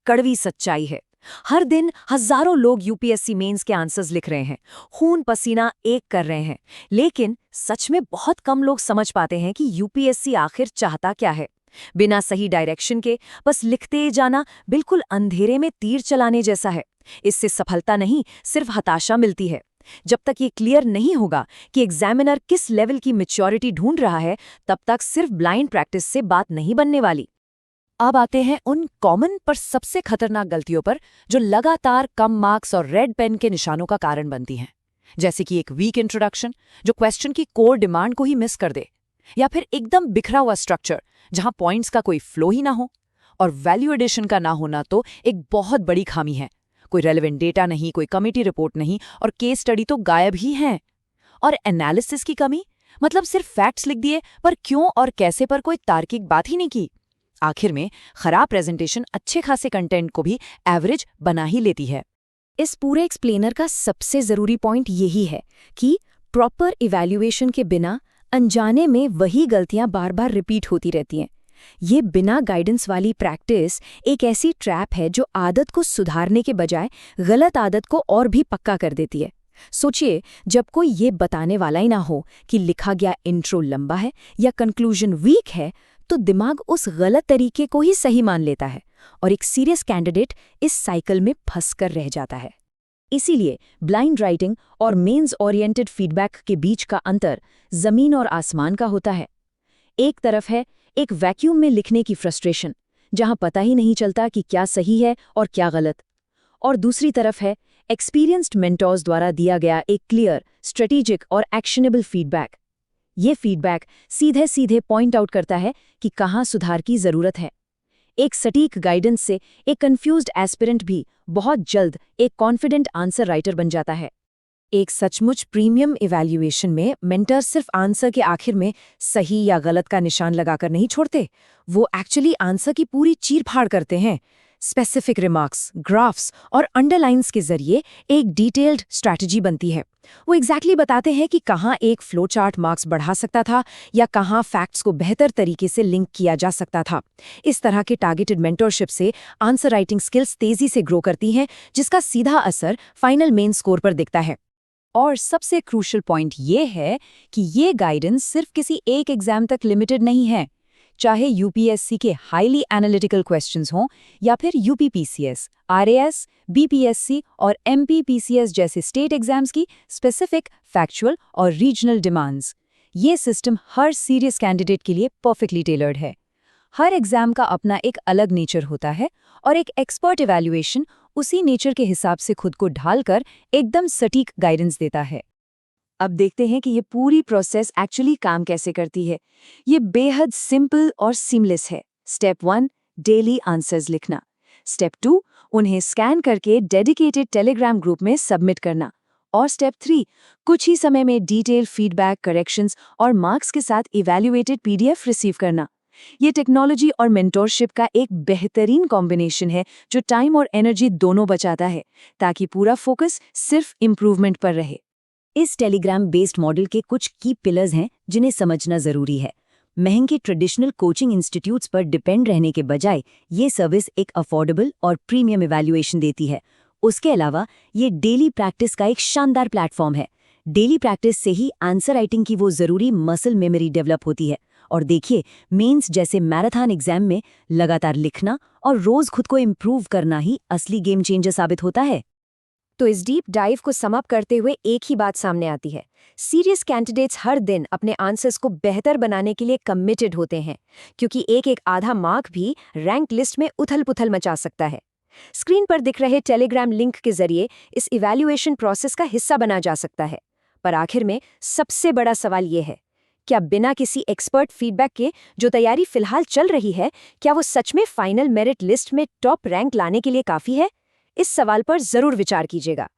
कड़वी सच्चाई है। हर दिन हजारों लोग यूपीएससी मेंस के आंसर्स लिख रहे हैं, खून पसीना एक कर रहे हैं, लेकिन सच में बहुत कम लोग समझ पाते हैं कि यूपीएससी आखिर चाहता क्या है। बिना सही डायरेक्शन के बस लिखते जाना बिल्कुल अंधेरे में तीर चलाने जैसा है। इससे सफलता नहीं, सिर्फ हताशा मिलती है। जब तक ये क्लियर नहीं होगा कि एग्जामिनर किस लेवल की मैच्योरिटी ढूंढ रहा है, तब तक सिर्फ ब्लाइंड प्रैक्टिस से बात नहीं बनने वाली। अब आते हैं उन कॉमन पर सबसे खतरनाक गलतियों पर जो लगातार कम मार्क्स और रेड पेन के निशानों का कारण बनती हैं। जैसे कि एक वीक इंट्रोडक्शन जो क्वेश्चन की कोर डिमांड को ही मिस कर दे, या फिर एकदम बिखरा हुआ स्ट्रक्चर जहां पॉइंट्स का कोई फ्लो ही ना हो। और वैल्यू एडिशन का ना होना तो एक बहुत बड़ी खामी है। कोई रेलेवेंट डेटा नहीं, कोई कमिटी रिपोर्ट नहीं, और केस स्टडी तो गायब ही हैं। और एनालिसिस की कमी, मतलब सिर्फ फैक्ट्स लिख दिए पर क्यों और कैसे पर कोई तार्किक बात ही नहीं की। आखिर में खराब प्रेजेंटेशन अच्छे खासे कंटेंट को भी एवरेज बना ही लेती है। इस पूरे एक्सप्लेनर का सबसे जरूरी पॉइंट यही है कि प्रॉपर इवैल्यूएशन के बिना अनजाने में वही गलतियां बार बार रिपीट होती रहती हैं। ये बिना गाइडेंस वाली प्रैक्टिस एक ऐसी ट्रैप है जो आदत को सुधारने के बजाय गलत आदत को और भी पक्का कर देती है। सोचिए, जब कोई ये बताने वाला ही ना हो कि लिखा गया इंट्रो लंबा है या कंक्लूजन वीक है, तो दिमाग उस गलत तरीके को ही सही मान लेता है और एक सीरियस कैंडिडेट इस साइकिल में फंस कर रह जाता है। इसीलिए ब्लाइंड राइटिंग और मेंस ओरिएंटेड फीडबैक के बीच का अंतर जमीन और आसमान का होता है। एक तरफ है एक वैक्यूम में लिखने की फ्रस्ट्रेशन, जहां पता ही नहीं चलता कि क्या सही है और क्या गलत, और दूसरी तरफ है एक्सपीरियंस्ड मेंटर्स द्वारा दिया गया एक क्लियर, स्ट्रेटेजिक और एक्शनेबल फीडबैक। ये फीडबैक सीधे सीधे पॉइंट आउट करता है कि कहाँ सुधार की जरूरत है। एक सटीक गाइडेंस से एक कंफ्यूज्ड एस्पिरेंट भी बहुत जल्द एक कॉन्फिडेंट आंसर राइटर बन जाता है। एक सचमुच प्रीमियम इवैल्यूएशन में मेंटर सिर्फ आंसर के आखिर में सही या गलत का निशान लगाकर नहीं छोड़ते, वो एक्चुअली आंसर की पूरी चीर-फाड़ करते हैं। स्पेसिफिक रिमार्क्स, ग्राफ्स और अंडरलाइंस के जरिए एक डिटेल्ड स्ट्रैटेजी बनती है। वो एग्जैक्टली बताते हैं कि कहाँ एक फ्लो चार्ट मार्क्स बढ़ा सकता था या कहाँ फैक्ट्स को बेहतर तरीके से लिंक किया जा सकता था। इस तरह के टारगेटेड मेंटरशिप से आंसर राइटिंग स्किल्स तेजी से ग्रो करती हैं, जिसका सीधा असर फाइनल मेन स्कोर पर दिखता है। और सबसे क्रूशियल पॉइंट ये है कि ये गाइडेंस सिर्फ किसी एक एग्जाम तक लिमिटेड नहीं है। चाहे यूपीएससी के हाईली एनालिटिकल क्वेश्चंस हों या फिर यूपीपीसीएस, आरएएस, बीपीएससी और एमपीपीसीएस जैसे स्टेट एग्जाम्स की स्पेसिफिक, फैक्चुअल और रीजनल डिमांड्स, ये सिस्टम हर सीरियस कैंडिडेट के लिए परफेक्टली टेलर्ड है। हर एग्जाम का अपना एक अलग नेचर होता है और एक एक्सपर्ट इवैल्यूएशन उसी नेचर के हिसाब से खुद को ढालकर एकदम सटीक गाइडेंस देता है। अब देखते हैं कि ये पूरी प्रोसेस एक्चुअली काम कैसे करती है। ये बेहद सिंपल और सीमलेस है। स्टेप 1, डेली आंसर्स लिखना। स्टेप 2, उन्हें स्कैन करके डेडिकेटेड टेलीग्राम ग्रुप में सबमिट करना। और स्टेप 3, कुछ ही समय में डिटेल फीडबैक, करेक्शंस और मार्क्स के साथ इवैल्यूएटेड पीडीएफ रिसीव करना। ये टेक्नोलॉजी और मेंटोरशिप का एक बेहतरीन कॉम्बिनेशन है जो टाइम और एनर्जी दोनों बचाता है, ताकि पूरा फोकस सिर्फ इम्प्रूवमेंट पर रहे। इस टेलीग्राम बेस्ड मॉडल के कुछ की पिलर्स हैं जिन्हें समझना जरूरी है। महंगे ट्रेडिशनल कोचिंग इंस्टीट्यूट्स पर डिपेंड रहने के बजाय ये सर्विस एक अफोर्डेबल और प्रीमियम इवैल्यूएशन देती है। उसके अलावा ये डेली प्रैक्टिस का एक शानदार प्लेटफॉर्म है। डेली प्रैक्टिस से ही आंसर राइटिंग की वो जरूरी मसल मेमोरी डेवलप होती है। और देखिए, मेंस जैसे मैराथन एग्जाम में लगातार लिखना और रोज खुद को इम्प्रूव करना ही असली गेम चेंजर साबित होता है। तो इस डीप डाइव को सम अप करते हुए एक ही बात सामने आती है। सीरियस कैंडिडेट्स हर दिन अपने आंसर्स को बेहतर बनाने के लिए कमिटेड होते हैं, क्योंकि एक एक आधा मार्क भी रैंक लिस्ट में उथल-पुथल मचा सकता है। स्क्रीन पर दिख रहे टेलीग्राम लिंक के जरिए इस इवैल्यूएशन प्रोसेस का हिस्सा बना जा सकता है। पर आखिर में सबसे बड़ा सवाल ये है, क्या बिना किसी एक्सपर्ट फीडबैक के जो तैयारी फिलहाल चल रही है, क्या वो सच में फाइनल मेरिट लिस्ट में टॉप रैंक लाने के लिए काफ़ी है? इस सवाल पर जरूर विचार कीजिएगा।